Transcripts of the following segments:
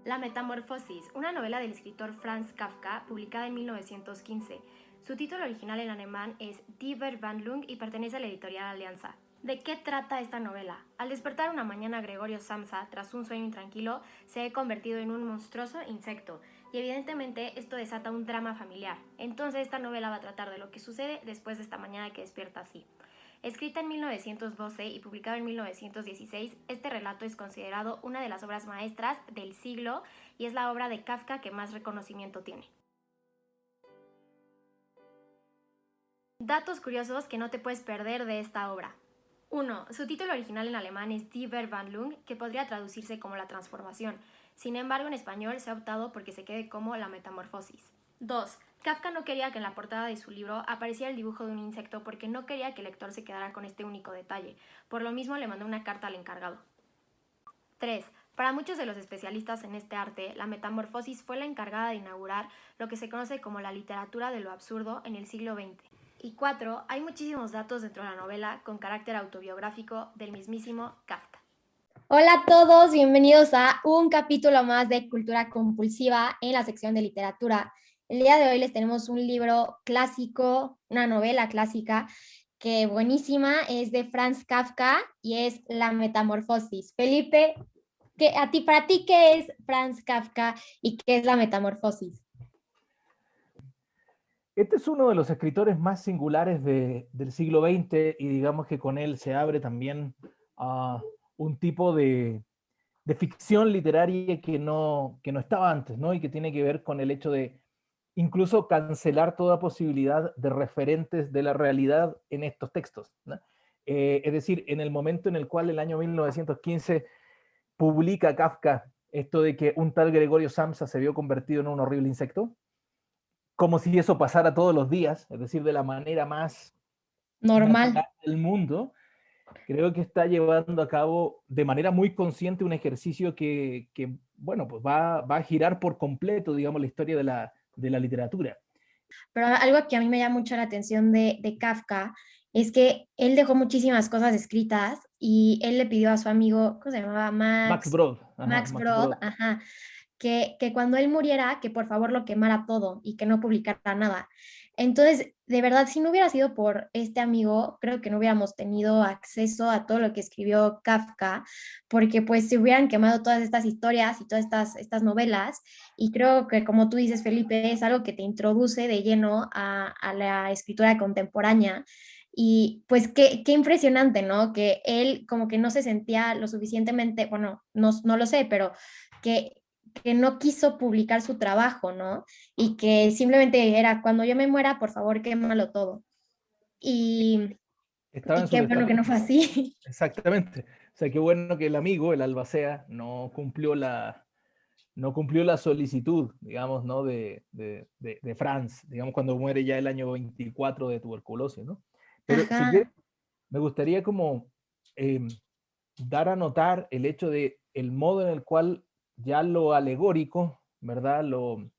La Metamorfosis, una novela del escritor Franz Kafka, publicada en 1915. Su título original en alemán es Die Verwandlung y pertenece a la editorial Alianza. ¿De qué trata esta novela? Al despertar una mañana, Gregorio Samsa, tras un sueño intranquilo, se ha convertido en un monstruoso insecto, y evidentemente esto desata un drama familiar. Entonces esta novela va a tratar de lo que sucede después de esta mañana que despierta así. Escrita en 1912 y publicado en 1916, este relato es considerado una de las obras maestras del siglo y es la obra de Kafka que más reconocimiento tiene. Datos curiosos que no te puedes perder de esta obra. 1. Su título original en alemán es Die Verwandlung, que podría traducirse como la transformación. Sin embargo, en español se ha optado porque se quede como la metamorfosis. 2. Kafka no quería que en la portada de su libro apareciera el dibujo de un insecto porque no quería que el lector se quedara con este único detalle. Por lo mismo le mandó una carta al encargado. 3. Para muchos de los especialistas en este arte, la metamorfosis fue la encargada de inaugurar lo que se conoce como la literatura de lo absurdo en el siglo XX. Y 4. Hay muchísimos datos dentro de la novela con carácter autobiográfico del mismísimo Kafka. Hola a todos, bienvenidos a un capítulo más de Cultura Compulsiva en la sección de literatura. El día de hoy les tenemos un libro clásico, una novela clásica, que buenísima, es de Franz Kafka y es La Metamorfosis. Felipe, para ti, ¿qué es Franz Kafka y qué es La Metamorfosis? Este es uno de los escritores más singulares del siglo XX y digamos que con él se abre también un tipo de ficción literaria que no estaba antes, ¿no? Y que tiene que ver con el hecho de incluso cancelar toda posibilidad de referentes de la realidad en estos textos, ¿no? Es decir, en el momento en el cual el año 1915 publica Kafka esto de que un tal Gregorio Samsa se vio convertido en un horrible insecto, como si eso pasara todos los días, es decir, de la manera más Normal. natural del mundo, creo que está llevando a cabo de manera muy consciente un ejercicio que bueno, pues va a girar por completo, digamos, la historia de la literatura. Pero algo que a mí me llama mucho la atención de Kafka es que él dejó muchísimas cosas escritas y él le pidió a su amigo, ¿cómo se llamaba? Max Brod, Max Max Brod, Brod. ajá, que cuando él muriera, que por favor lo quemara todo y que no publicara nada. Entonces, de verdad, si no hubiera sido por este amigo, creo que no hubiéramos tenido acceso a todo lo que escribió Kafka, porque pues se hubieran quemado todas estas historias y todas estas novelas. Y creo que, como tú dices, Felipe, es algo que te introduce de lleno a la escritura contemporánea. Y pues qué impresionante, ¿no? Que él como que no se sentía lo suficientemente, bueno, no lo sé, pero que no quiso publicar su trabajo, ¿no? Y que simplemente era, cuando yo me muera, por favor, quémalo todo. Y, Estaba en y su qué bueno que no fue testamento. así. Exactamente. O sea, qué bueno que el amigo, el albacea, no cumplió la solicitud, digamos, ¿no? De Franz, digamos, cuando muere ya el año 24 de tuberculosis, ¿no? Pero si quieres, Ajá. me gustaría como eh, dar a notar el hecho de el modo en el cual ya lo alegórico, ¿verdad? Lo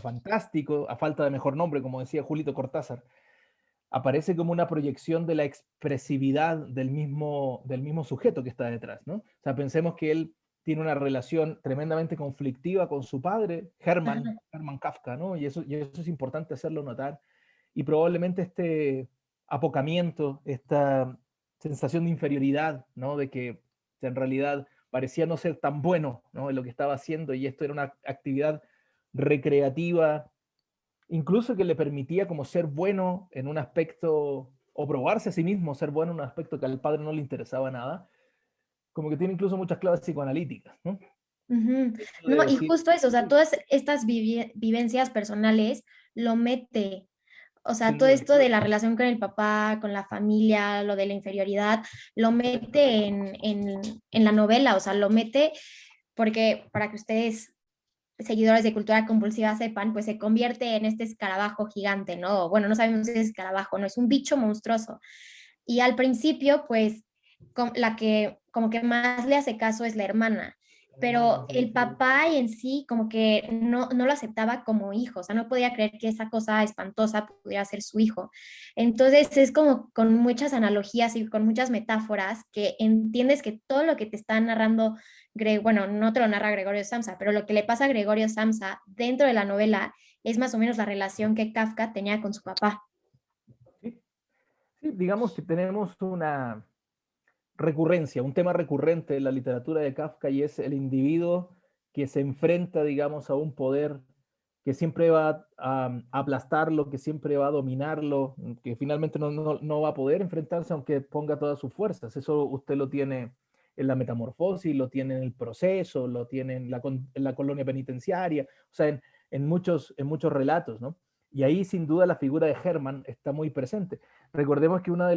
fantástico, a falta de mejor nombre, como decía Julito Cortázar, aparece como una proyección de la expresividad del mismo sujeto que está detrás, ¿no? O sea, pensemos que él tiene una relación tremendamente conflictiva con su padre, Hermann Kafka, ¿no? Y eso es importante hacerlo notar. Y probablemente este apocamiento, esta sensación de inferioridad, ¿no? De que en realidad parecía no ser tan bueno, ¿no? En lo que estaba haciendo y esto era una actividad recreativa, incluso que le permitía como ser bueno en un aspecto o probarse a sí mismo ser bueno en un aspecto que al padre no le interesaba nada, como que tiene incluso muchas claves psicoanalíticas, ¿no? Ujú. Esto de No, y decir, justo eso, o sea, todas estas vivencias personales lo mete, o sea, sin todo duda, esto de la relación con el papá, con la familia, lo de la inferioridad, lo mete en la novela, o sea, lo mete porque para que ustedes seguidores de cultura compulsiva sepan, pues se convierte en este escarabajo gigante, ¿no? Bueno, no sabemos si es escarabajo, no, es un bicho monstruoso. Y al principio, pues, la que como que más le hace caso es la hermana. pero Sí, el sí. papá y en sí como que no lo aceptaba como hijo, o sea, no podía creer que esa cosa espantosa pudiera ser su hijo. Entonces es como con muchas analogías y con muchas metáforas que entiendes que todo lo que te está narrando, bueno, no te lo narra Gregorio Samsa, pero lo que le pasa a Gregorio Samsa dentro de la novela es más o menos la relación que Kafka tenía con su papá. Sí, sí, digamos que tenemos una recurrencia, un tema recurrente en la literatura de Kafka y es el individuo que se enfrenta, digamos, a un poder que siempre va a aplastarlo, que siempre va a dominarlo, que finalmente no va a poder enfrentarse aunque ponga todas sus fuerzas. Eso usted lo tiene en la metamorfosis, lo tiene en el proceso, lo tiene en la colonia penitenciaria, o sea, en muchos relatos, ¿no? Y ahí sin duda la figura de Hermann está muy presente. Recordemos que una de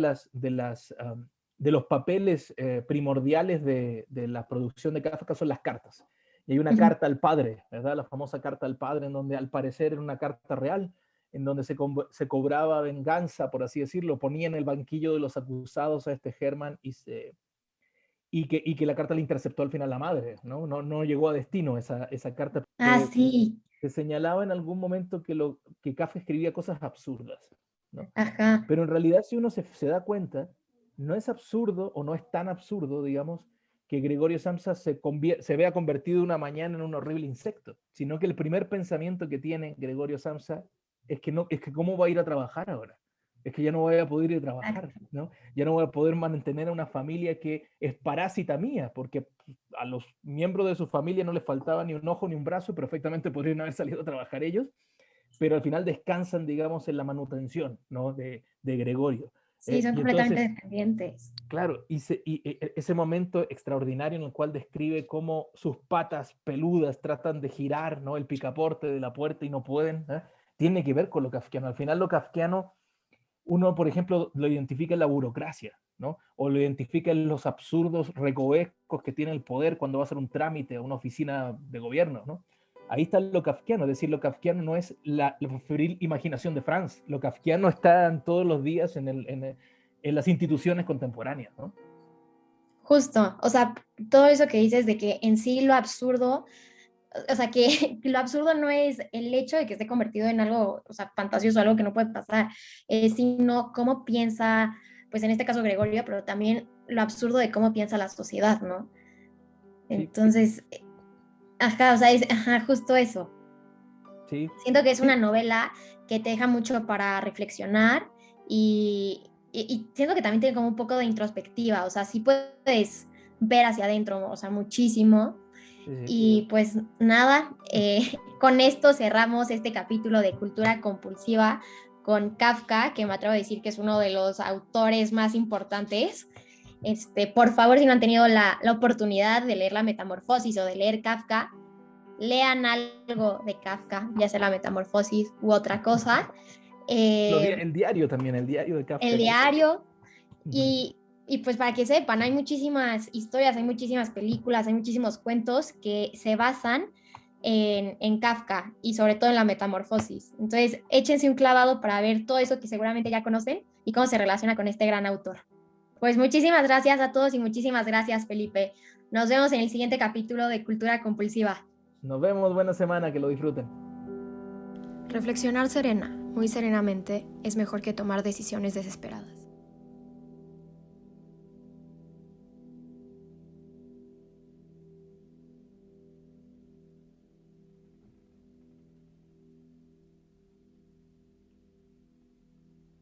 los papeles primordiales de la producción de Kafka son las cartas. Y hay una Ujú. carta al padre, ¿verdad? La famosa carta al padre, en donde al parecer era una carta real, en donde se cobraba venganza, por así decirlo, ponía en el banquillo de los acusados a este Hermann y que la carta le interceptó al final la madre, ¿no? No llegó a destino esa carta, Ah, pero sí, se señalaba en algún momento que Kafka escribía cosas absurdas, ¿no? ajá. Pero en realidad, si uno se da cuenta, no es absurdo o no es tan absurdo, digamos, que Gregorio Samsa se vea convertido una mañana en un horrible insecto, sino que el primer pensamiento que tiene Gregorio Samsa es que cómo va a ir a trabajar ahora. Es que ya no voy a poder ir a trabajar, ¿no? Ya no voy a poder mantener a una familia que es parásita mía, porque a los miembros de su familia no les faltaba ni un ojo ni un brazo, perfectamente podrían haber salido a trabajar ellos, pero al final descansan, digamos, en la manutención, ¿no? De Gregorio. Sí, son Y completamente entonces, dependientes. claro, ese momento extraordinario en el cual describe cómo sus patas peludas tratan de girar, ¿no? El picaporte de la puerta y no pueden, ¿eh? Tiene que ver con lo kafkiano. Al final lo kafkiano, uno, por ejemplo, lo identifica en la burocracia, ¿no? O lo identifica en los absurdos recovecos que tiene el poder cuando va a hacer un trámite a una oficina de gobierno, ¿no? Ahí está lo kafkiano, es decir, lo kafkiano no es la febril imaginación de Franz, lo kafkiano está en todos los días en las instituciones contemporáneas, ¿no? Justo, o sea, todo eso que dices de que en sí lo absurdo, o sea, que lo absurdo no es el hecho de que esté convertido en algo, o sea, fantasioso, algo que no puede pasar, sino cómo piensa, pues en este caso Gregorio, pero también lo absurdo de cómo piensa la sociedad, ¿no? Sí, Entonces, ajá, o sea, ajá, justo eso. sí, Siento que es una sí, novela que te deja mucho para reflexionar y siento que también tiene como un poco de introspectiva, o sea, sí puedes ver hacia adentro, o sea, muchísimo. sí, sí. Y pues nada, con esto cerramos este capítulo de Cultura Compulsiva con Kafka, que me atrevo a decir que es uno de los autores más importantes. Por favor, si no han tenido la oportunidad de leer La Metamorfosis o de leer Kafka, lean algo de Kafka, ya sea La Metamorfosis u otra cosa. Eh, El diario también, el diario de el Kafka. diario Ujú. y pues para que sepan, hay muchísimas historias, hay muchísimas películas, hay muchísimos cuentos que se basan en Kafka y sobre todo en la metamorfosis. Entonces, échense un clavado para ver todo eso que seguramente ya conocen y cómo se relaciona con este gran autor. Pues muchísimas gracias a todos y muchísimas gracias, Felipe. Nos vemos en el siguiente capítulo de Cultura Compulsiva. Nos vemos, buena semana, que lo disfruten. Reflexionar serena, muy serenamente, es mejor que tomar decisiones desesperadas.